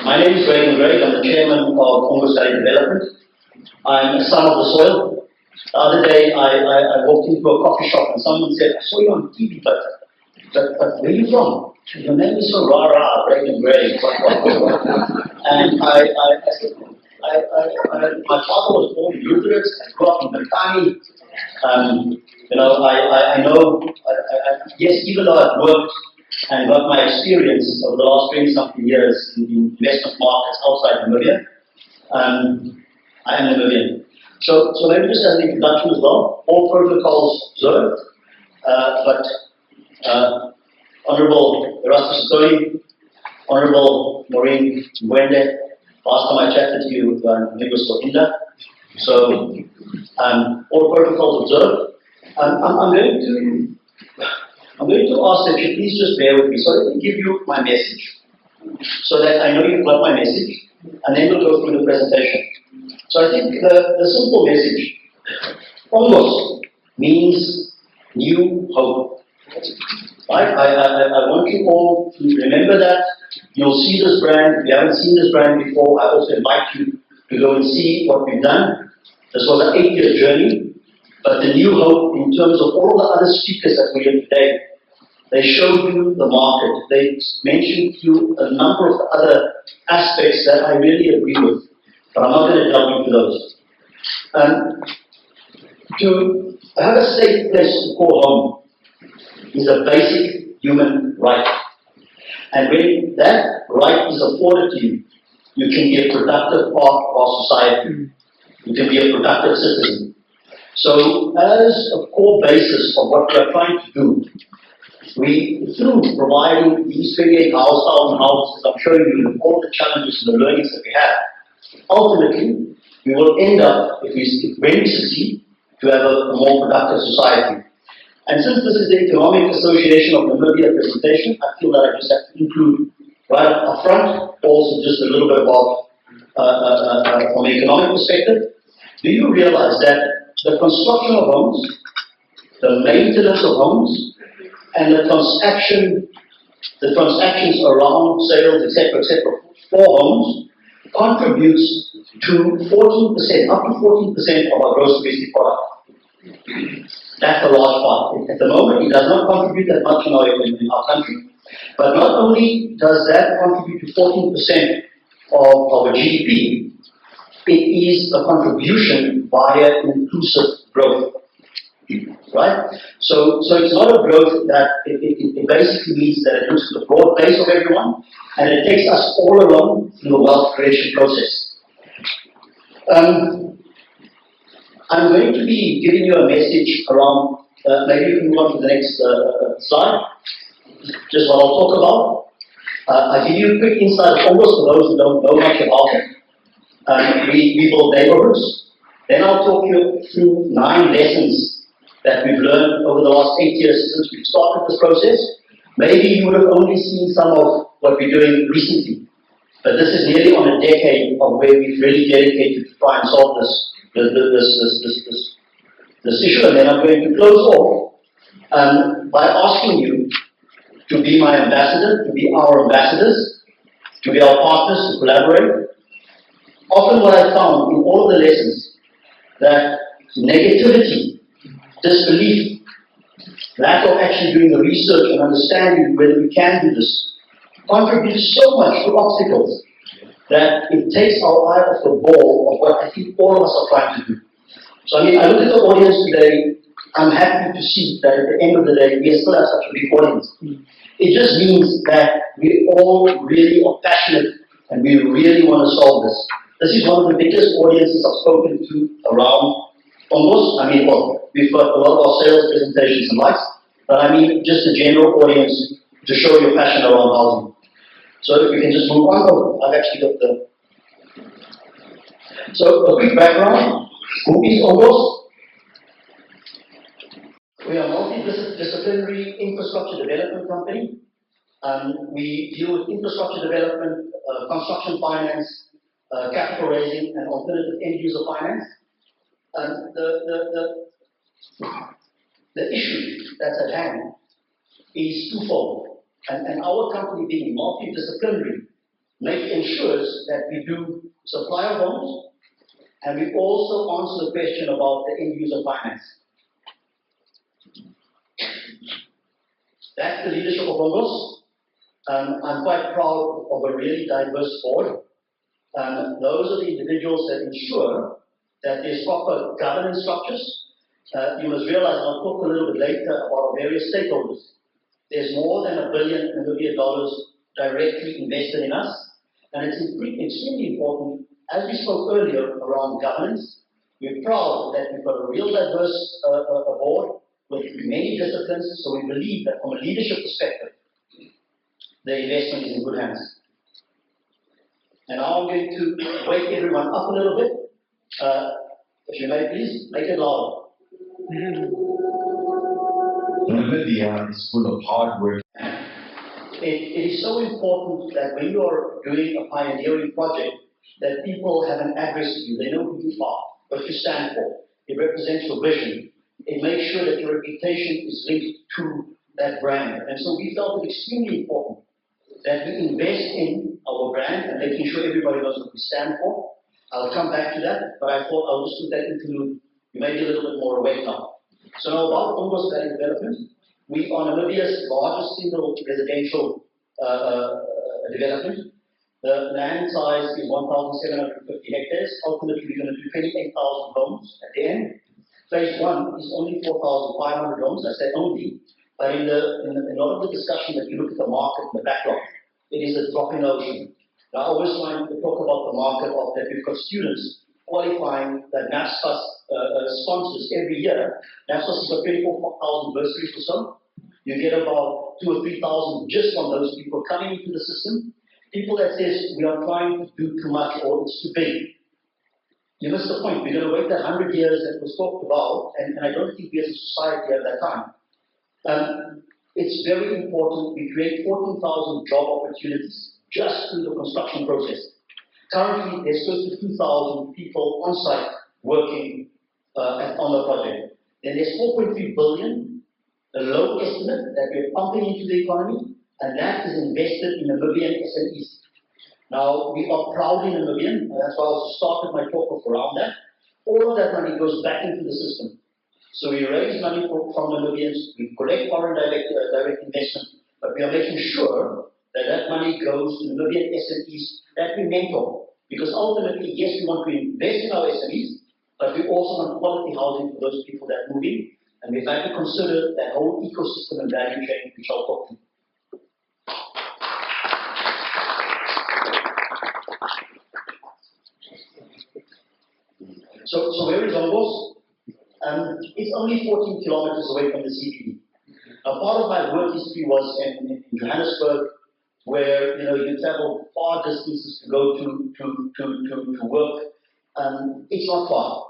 My name is Reagan Graig. I'm the chairman of Ongos Valley Development. I'm a son of the soil. The other day, I walked into a coffee shop and someone said, "I saw you on TV, but where are you from? Your name is so rah-rah, Reagan Graig." And I said, my father was born in Windhoek. I grew up in Makani. I know, yes, even though I've worked and got my experience over the last 20-something years in investment markets outside Namibia, I am Namibian. So maybe just as an introduction as well, all protocols observed, but Honorable Erastus Soli, Honorable Maureen Mwende, last time I chatted to you, it was for Inda. So all protocols observed. I'm going to ask that you please just bear with me. So let me give you my message, so that I know you've got my message, and then we'll go through the presentation. So I think the simple message, Ongos means new hope. Right? I want you all to remember that. You'll see this brand. If you haven't seen this brand before, I also invite you to go and see what we've done. This was an 8-year journey, but the new hope in terms of all the other speakers that we're here today, they showed you the market. They mentioned to you a number of other aspects that I really agree with, but I'm not going to delve into those. To have a safe place to call home is a basic human right. And when that right is afforded to you, you can be a productive part of our society. You can be a productive citizen. So as a core basis of what we are trying to do, through providing these 28,000 houses, I'm showing you all the challenges and the learnings that we have, ultimately, we will end up, when we succeed, to have a more productive society. And since this is the Economic Association of Namibia presentation, I feel that I just have to include right up front also just a little bit about, from an economic perspective. Do you realize that the construction of homes, the maintenance of homes, and the transactions around sales, etc., for homes contributes to 14%, up to 14% of our gross domestic product. That's a large part. At the moment, it does not contribute that much in our country. But not only does that contribute to 14% of our GDP, it is a contribution via inclusive growth. Right? So it's not a growth that it basically means that it looks at the broad base of everyone, and it takes us all along through the wealth creation process. I'm going to be giving you a message around, maybe you can move on to the next slide, just what I'll talk about. I'll give you a quick insight of Ongos for those who don't know much about it. We build neighborhoods. Then I'll talk you through 9 lessons that we've learned over the last 8 years since we've started this process. Maybe you would have only seen some of what we're doing recently, but this is nearly on a decade of where we've really dedicated to try and solve this issue. And then I'm going to close off by asking you to be my ambassador, to be our ambassadors, to be our partners, to collaborate. Often what I found in all of the lessons, that negativity, disbelief, lack of actually doing the research and understanding whether we can do this, contributes so much to obstacles that it takes our eye off the ball of what I think all of us are trying to do. So I look at the audience today, I'm happy to see that at the end of the day, we still have such a big audience. It just means that we all really are passionate and we really want to solve this. This is one of the biggest audiences I've spoken to around Ongos. We've got a lot of our sales presentations and likes, but just the general audience to show your passion around housing. So if we can just move on. I've actually got the... So a quick background. Who is Ongos? We are a multidisciplinary infrastructure development company. We deal with infrastructure development, construction finance, capital raising, and alternative end-user finance. The issue that's at hand is twofold. And our company being multidisciplinary ensures that we do supplier bonds, and we also answer the question about the end user finance. That's the leadership of Ongos. I'm quite proud of a really diverse board. Those are the individuals that ensure that there's proper governance structures. You must realize, and I'll talk a little bit later about our various stakeholders. There's more than $1 billion Namibian directly invested in us, and it's extremely important. As we spoke earlier around governance, we're proud that we've got a real diverse board with many disciplines, so we believe that from a leadership perspective, the investment is in good hands. And now I'm going to wake everyone up a little bit. If you may please, make it louder. Namibia is full of hard work. It is so important that when you're doing a pioneering project, that people have an address to you. They know who you are, what you stand for. It represents your vision. It makes sure that your reputation is linked to that brand. And so we felt it extremely important that we invest in our brand and making sure everybody knows what we stand for. I'll come back to that, but I thought I'll just put that into, you may be a little bit more awake now. So now about Ongos Valley development. We are Namibia's largest single residential development. The land size is 1,750 hectares. Ultimately, we're going to do 28,000 homes at the end. Phase 1 is only 4,500 homes. I said only, but in a lot of the discussion that you look at the market and the backlog, it is a drop in the ocean. Now, I always trying to talk about the market of that we've got students qualifying that NAFSAS sponsors every year. NAFSAS has got 24,000 bursaries or so. You get about 2,000 or 3,000 just from those people coming into the system. People that says we are trying to do too much or it's too big. You missed the point. We're going to wait that 100 years that was talked about, and I don't think we as a society have that time. It's very important we create 14,000 job opportunities just through the construction process. Currently, there's close to 2,000 people on site working on the project. Then there's 4.3 billion, a low estimate that we're pumping into the economy, and that is invested in Namibian SMEs. Now, we are proudly Namibian, and that's why I also started my talk off around that. All of that money goes back into the system. So we raise money from Namibians, we collect foreign direct investment, but we are making sure that that money goes to Namibian SMEs that we mentor. Because ultimately, yes, we want to invest in our SMEs, but we also want quality housing for those people that move in, and we've had to consider that whole ecosystem and value chain, which I'll talk to. So where is Ongos? It's only 14 kilometers away from the CBD. Now, part of my work history was in Johannesburg, where you travel far distances to go to work. It's not far.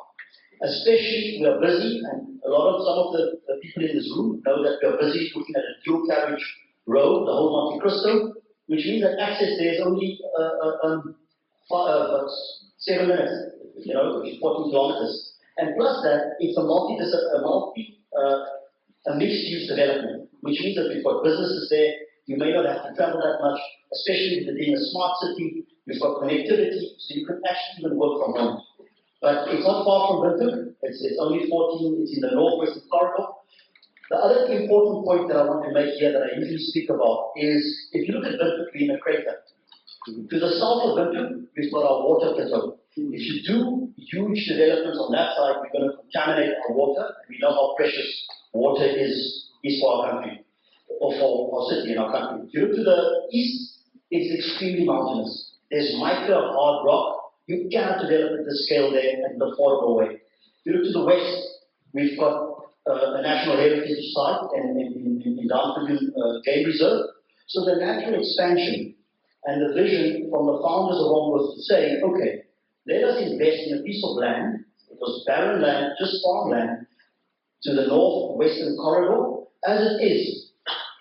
Especially, we are busy, and some of the people in this room know that we are busy looking at a dual carriage road, the whole Monte Cristo, which means that access there is only 7 minutes. 14 kilometers. And plus that, it's a mixed-use development, which means that we've got businesses there. You may not have to travel that much, especially with it being a smart city. You've got connectivity, so you can actually even work from home. But it's not far from Windhoek. It's only 14. It's in the northwestern corridor. The other important point that I want to make here that I usually speak about is, if you look at Windhoek, we're in a crater. To the south of Windhoek, we've got our water plateau. If you do huge developments on that side, we're going to contaminate our water. And we know how precious water is for our country, or for our city and our country. If you look to the east, it's extremely mountainous. There's mica, hard rock. You cannot develop at the scale there in an affordable way. If you look to the west, we've got a national heritage site in Downfield Game Reserve. So the natural expansion and the vision from the founders of Ongos to say, okay, let us invest in a piece of land. It was barren land, just farmland, to the northwestern corridor, as it is.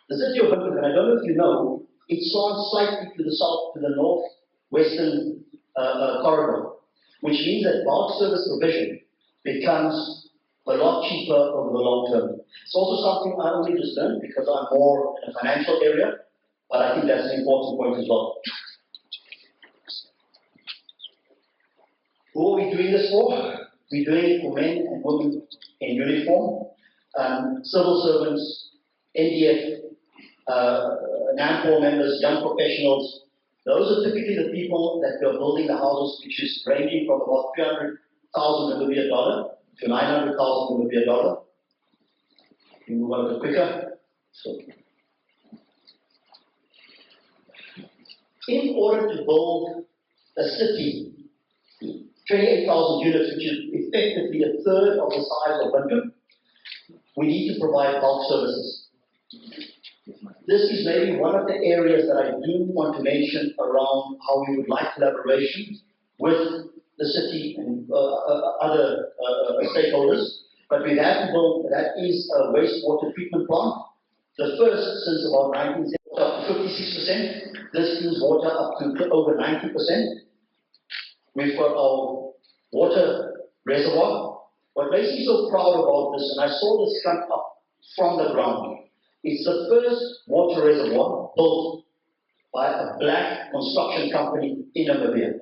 The city of Windhoek, and I don't know if you know, it slants slightly to the south, to the northwestern corridor, which means that bulk service provision becomes a lot cheaper over the long term. It's also something I only just learned because I'm more in a financial area, but I think that's an important point as well. figures for. We're doing it for men and women in uniform, civil servants, NDF, NAMPOR members, young professionals. Those are typically the people that we are building the houses, which is ranging from about 300,000 Namibia dollar to 900,000 Namibia dollar. You move on a bit quicker. So, in order to build a city, 28,000 units, which is effectively a third of the size of Windhoek, we need to provide bulk services. This is maybe one of the areas that I do want to mention around how we would like collaboration with the city and other stakeholders. But we have to build, that is a wastewater treatment plant. The first since about 1970, up to 56%. This use water up to over 90%. We've got our water reservoir. What makes me so proud about this, and I saw this come up from the ground, it's the first water reservoir built by a black construction company in Namibia.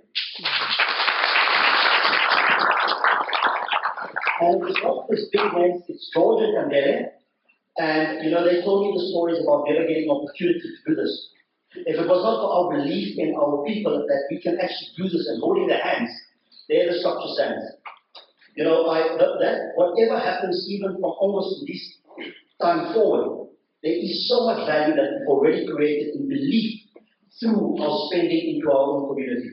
And it's not this big name, it's George and Kandele. And you know, they told me the stories about never getting an opportunity to do this. If it was not for our belief in our people that we can actually do this and holding their hands, there the structure stands. You know, that whatever happens even from August to this time forward, there is so much value that we've already created in belief through our spending into our own community.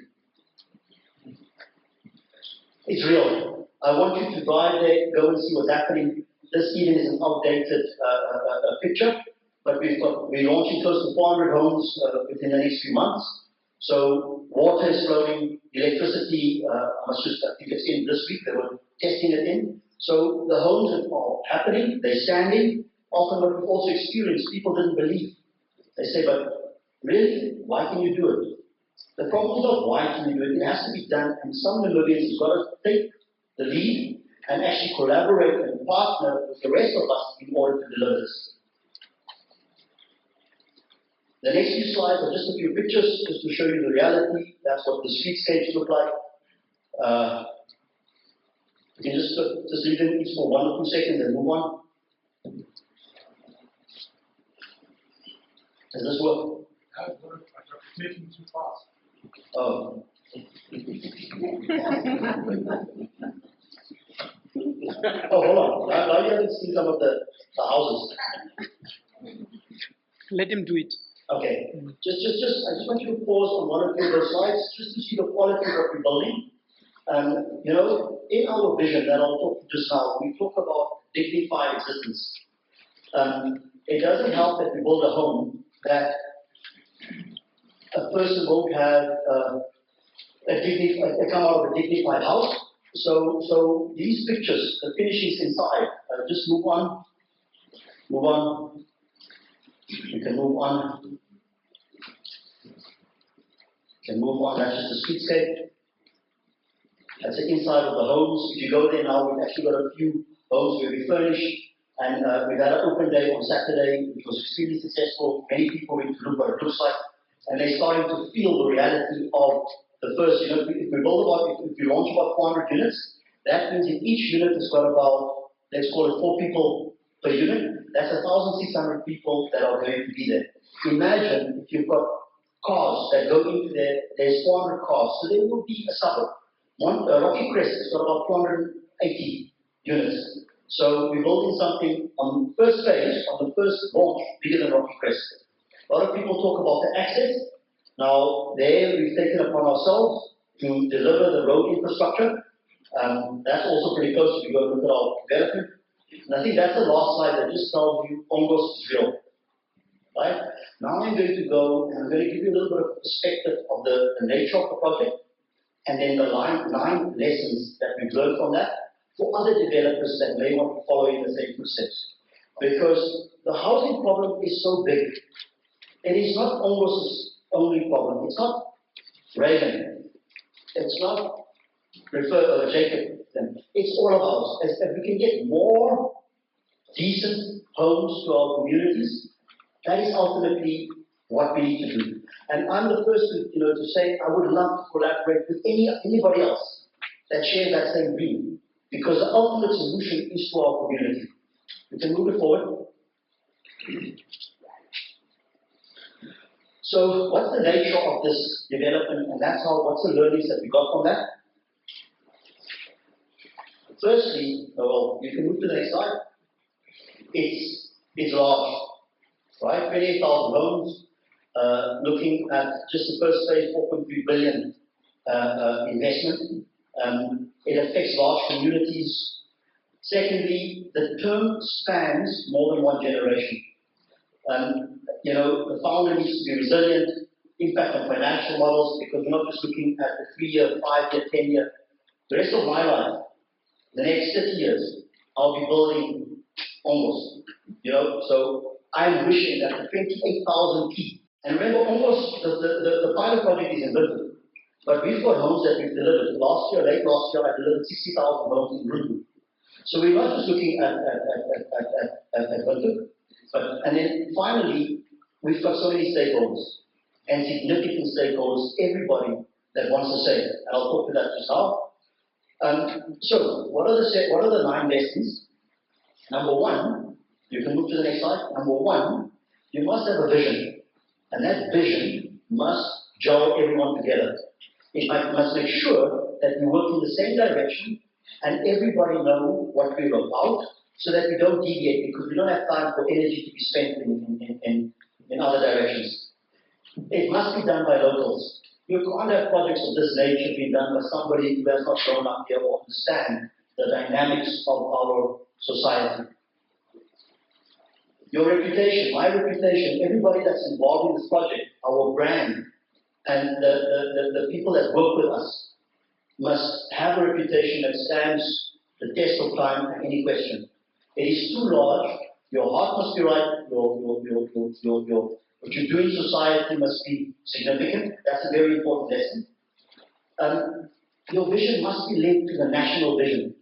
It's real. I want you to drive there, go and see what's happening. This even is an outdated picture, but we're launching close to 400 homes within the next few months. So water is flowing, electricity, I think it's in this week, they were testing it in. So the homes are happening, they're standing. Often what we've also experienced, people didn't believe. They say, but really, why can you do it? The problem is not why can you do it, it has to be done, and some Namibians have got to take the lead and actually collaborate and partner with the rest of us in order to deliver this. The next few slides are just a few pictures, just to show you the reality. That's what the streetscapes look like. You can just leave them each for 1 or 2 seconds and move on. Does this work? It's making too fast. Oh. Oh, hold on. Now you haven't seen some of the houses. Let him do it. Okay. I just want you to pause on 1 or 2 of those slides just to see the quality of what we're building. You know, in our vision that I'll talk to just now, we talk about dignified existence. It doesn't help that we build a home that a person won't have come out of a dignified house. So these pictures, the finishings inside, just move on. Move on. You can move on. You can move on. That's just a streetscape. That's the inside of the homes. If you go there now, we've actually got a few homes where we furnish. And we've had an open day on Saturday, which was extremely successful. Many people went to look what it looks like. And they're starting to feel the reality of the first, you know, if we launch about 400 units, that means in each unit has got about, let's call it 4 people per unit. That's 1,600 people that are going to be there. Imagine if you've got cars that go into there, there's 400 cars, so there will be a suburb. Rocky Crest has got about 280 units. So we're building something on the first phase, on the first launch, bigger than Rocky Crest. A lot of people talk about the access. Now, there we've taken upon ourselves to deliver the road infrastructure. That's also pretty close if you go look at our development. And I think that's the last slide that just tells you Ongos is real. Right? Now I'm going to go and I'm going to give you a little bit of perspective of the nature of the project and then the 9 lessons that we've learned from that for other developers that may want to follow in the same footsteps. Because the housing problem is so big. It is not Ongos' only problem. It's not Reagan. It's not Jacob. It's all of us. As we can get more decent homes to our communities, that is ultimately what we need to do. And I'm the first to say I would love to collaborate with anybody else that share that same dream, because the ultimate solution is to our community. We can move it forward. So, what's the nature of this development, and what's the learnings that we got from that? Firstly, well, you can move to the next slide. It's large, right? 28,000 homes, looking at just the first phase, 4.3 billion investment. It affects large communities. Secondly, the term spans more than one generation. The founder needs to be resilient, impact on financial models, because we're not just looking at the 3-year, 5-year, 10-year. The rest of my life, the next 30 years, I'll be building Ongos. So I'm wishing that the 28,000 people, and remember Ongos, the pilot project is in Windhoek, but we've got homes that we've delivered. Late last year, I delivered 60,000 homes in Windhoek. So we're not just looking at Windhoek, and then finally, we've got so many stakeholders and significant stakeholders, everybody that wants to say, and I'll talk to that just now. So, what are the 9 lessons? Number 1, you can move to the next slide. Number 1, you must have a vision, and that vision must gel everyone together. It must make sure that we work in the same direction, and everybody know what we're about, so that we don't deviate, because we don't have time for energy to be spent in other directions. It must be done by locals. You can't have projects of this nature being done by somebody who has not grown up here or understand the dynamics of our society. Your reputation, my reputation, everybody that's involved in this project, our brand, and the people that work with us must have a reputation that stands the test of time and any question. It is too large. Your heart must be right. What you do in society must be significant. That's a very important lesson. Your vision must be linked to the national vision.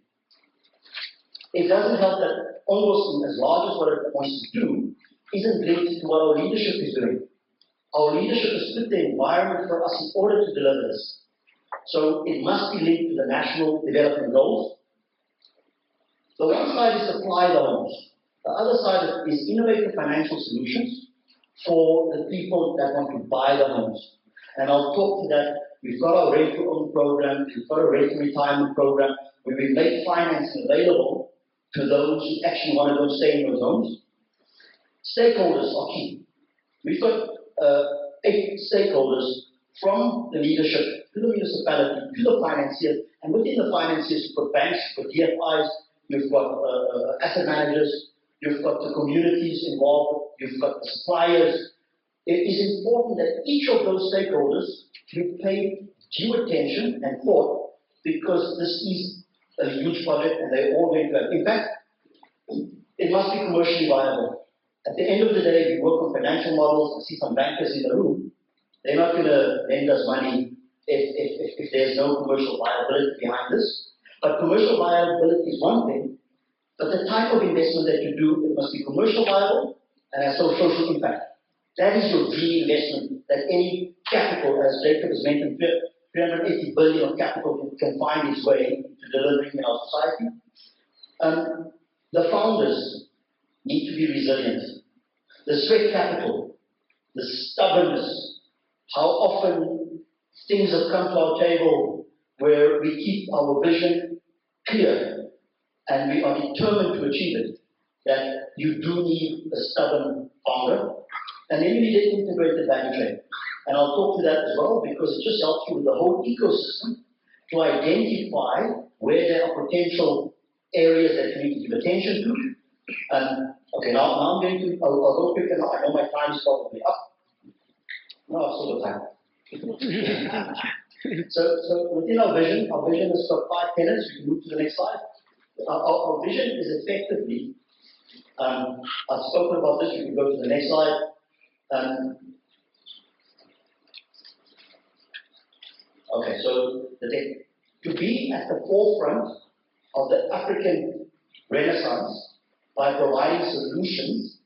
It doesn't help that almost as large as what it wants to do isn't linked to what our leadership is doing. Our leadership has put the environment for us in order to deliver this. So it must be linked to the national development goals. The one side is supply the homes. The other side is innovative financial solutions for the people that want to buy the homes. And I'll talk to that. We've got our rent to own program, we've got a rent to retirement program, where we make financing available to those who actually want to go stay in those homes. Stakeholders are key. We've got 8 stakeholders, from the leadership to the municipality to the financiers, and within the financiers you've got banks, you've got DFIs, you've got asset managers, you've got the communities involved, you've got the suppliers. It is important that each of those stakeholders be paid due attention and thought, because this is a huge project and they're all going to have impact. It must be commercially viable. At the end of the day, we work on financial models. I see some bankers in the room. They're not going to lend us money if there's no commercial viability behind this. But commercial viability is one thing, but the type of investment that you do, it must be commercial viable and has social impact. That is your dream investment that any capital, as Jacob has mentioned, 380 billion of capital can find its way into delivering in our society. The founders need to be resilient. The sweat capital, the stubbornness, how often things have come to our table where we keep our vision clear and we are determined to achieve it, that you do need a stubborn founder, and then you need an integrated value chain. And I'll talk to that as well, because it just helps you with the whole ecosystem to identify where there are potential areas that you need to give attention to. And okay, now I'm going to, I'll go quicker now. I know my time is probably up. No, I've still got time. So within our vision has got 5 tenets. We can move to the next slide. Our vision is effectively, I've spoken about this. We can go to the next slide. Okay, so to be at the forefront of the African Renaissance by providing solutions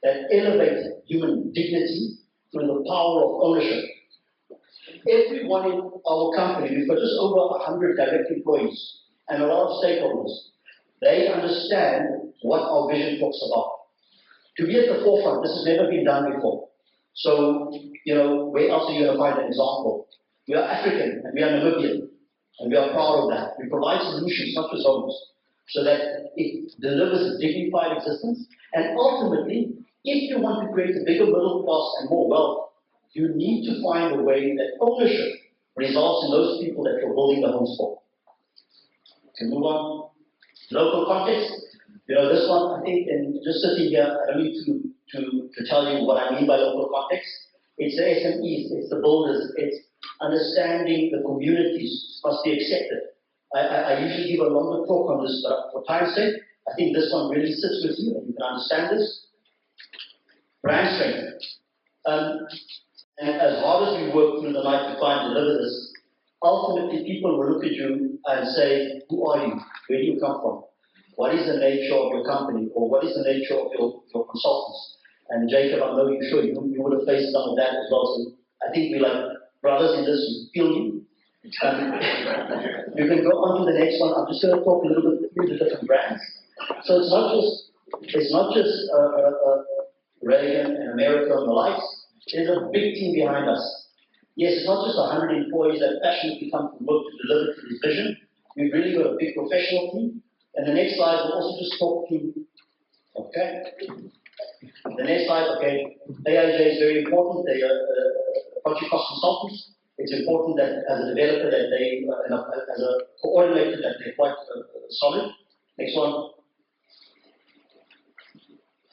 that elevate human dignity through the power of ownership. everyone in our company, we've got just over 100 direct employees and a lot of stakeholders, they understand what our vision talks about. To be at the forefront, this has never been done before. So, where else are you going to find an example? We are African and we are Namibian, and we are proud of that. We provide solutions, not just homes, so that it delivers a dignified existence. And ultimately, if you want to create a bigger middle class and more wealth, you need to find a way that ownership results in those people that you're building the homes for. Can move on. Local context. This one, I think, and just sitting here, I don't need to tell you what I mean by local context. It's the SMEs, it's the builders, it's understanding the communities must be accepted. I usually give a longer talk on this, but for time's sake, I think this one really sits with you and you can understand this. Brand strength. And as hard as we work through the night to try and deliver this, ultimately people will look at you and say, who are you? Where do you come from? What is the nature of your company? Or what is the nature of your consultants? And Jacob, I know you would have faced some of that as well. So I think we're like brothers in this, we feel you. You can go on to the next one. I'm just going to talk a little bit through the different brands. So it's not just Reagan and America and the likes. There's a big team behind us. Yes, it's not just 100 employees that passionately come to work to deliver to this vision. We've really got a big professional team. And the next slide will also just talk to, okay. The next slide, okay. AIJ is very important. They are project cost consultants. It's important that as a developer that they, as a coordinator, that they're quite solid. Next one.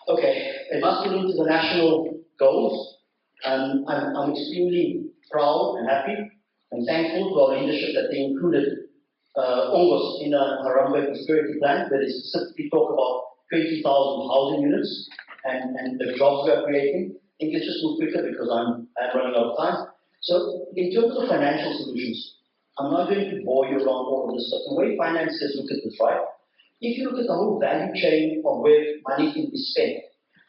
Okay, it must be linked to the national goals. I'm extremely proud and happy and thankful to our leadership that they included Ongos in the Harambe Prosperity Plan, where they specifically talk about 20,000 housing units and the jobs we are creating. I think let's just move quicker because I'm running out of time. So, in terms of financial solutions, I'm not going to bore you around all of this stuff. The way finances look at this, right? If you look at the whole value chain of where money can be spent,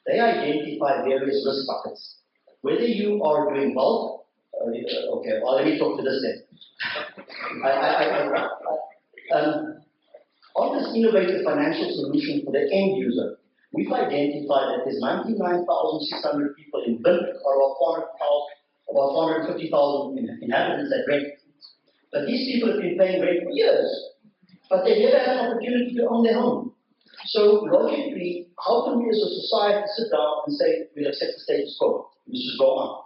they identify various risk buckets. Whether you are doing bulk, okay, well, let me talk to this then. On this innovative financial solution for the end user, we've identified that there's 99,600 people in Windhoek, or about 450,000 inhabitants that rent. But these people have been paying rent for years, but they never had an opportunity to own their home. So logically, how can we as a society sit down and say, we'll accept the status quo, this should go on?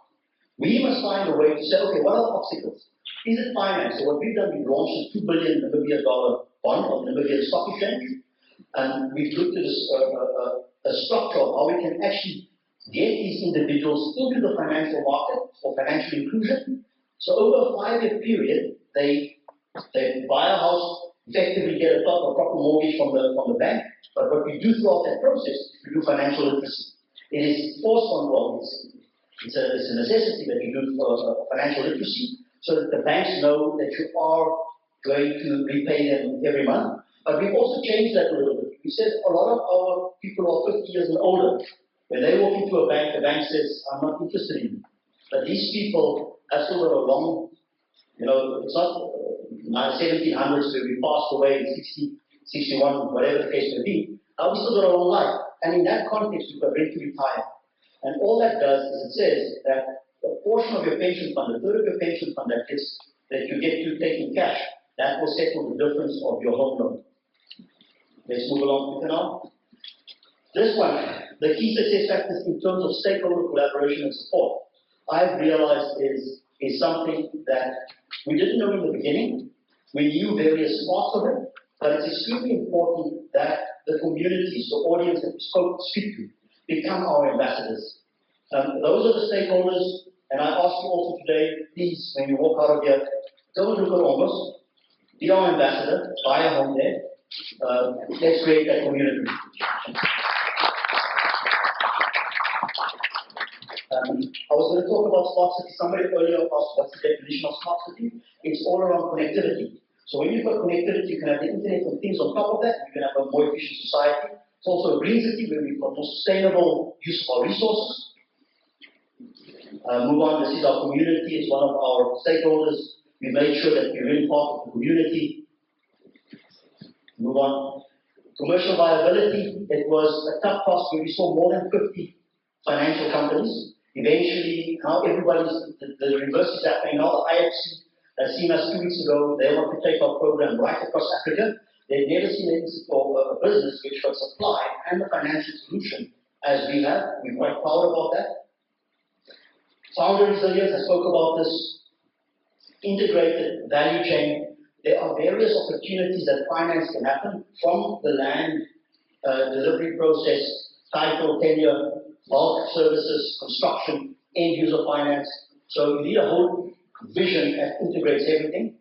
We must find a way to say, okay, what are the obstacles? Is it finance? So what we've done, we've launched a $2 billion Namibia bond on the Namibian Stock Exchange, and we've looked at a structure of how we can actually get these individuals into the financial market for financial inclusion. So over a 5-year period, they buy a house, effectively get a proper mortgage from the bank. But what we do throughout that process is we do financial literacy. It is forced on all. It's a necessity that you do financial literacy so that the banks know that you are going to repay them every month. But we've also changed that a little bit. We said a lot of our people who are 50 years and older, when they walk into a bank, the bank says, I'm not interested in you. But these people have still got a long, it's not 1700s where we passed away in 60, 61, whatever the case may be. Now we still got a long life. And in that context, we've got rent to retire. And all that does is it says that a portion of your pension fund, a third of your pension fund that you get to take in cash, that will settle the difference of your home loan. Let's move along quicker now. This one, the key success factors in terms of stakeholder collaboration and support, I've realized is something that we didn't know in the beginning. We knew various parts of it, but it's extremely important that the communities, the audience that we speak to, become our ambassadors. Those are the stakeholders, and I ask you also today, please, when you walk out of here, go and look at Ongos, be our ambassador, buy a home there. Let's create that community. I was going to talk about smart city. Somebody earlier asked what's the definition of smart city. It's all around connectivity. So when you've got connectivity, you can have the internet and things on top of that. You can have a more efficient society. It's also a green city where we've got more sustainable use of our resources. Move on, this is our community, it's one of our stakeholders. We made sure that we're really part of the community. Move on. Commercial viability, it was a tough task where we saw more than 50 financial companies. Eventually, now everybody's, the reverse is happening now. The IFC has seen us 2 weeks ago. They want to take our program right across Africa. They've never seen a business which got supply and the financial solution as we have. We're quite proud about that. Founder resilience, I spoke about this. Integrated value chain. There are various opportunities that finance can happen from the land delivery process, title, tenure, bulk services, construction, end user finance. So you need a whole vision that integrates everything.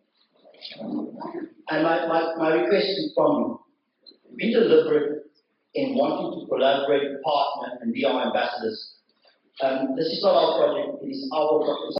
And my request is from you, be deliberate in wanting to collaborate, partner, and be our ambassadors. This is not our project, it is our project.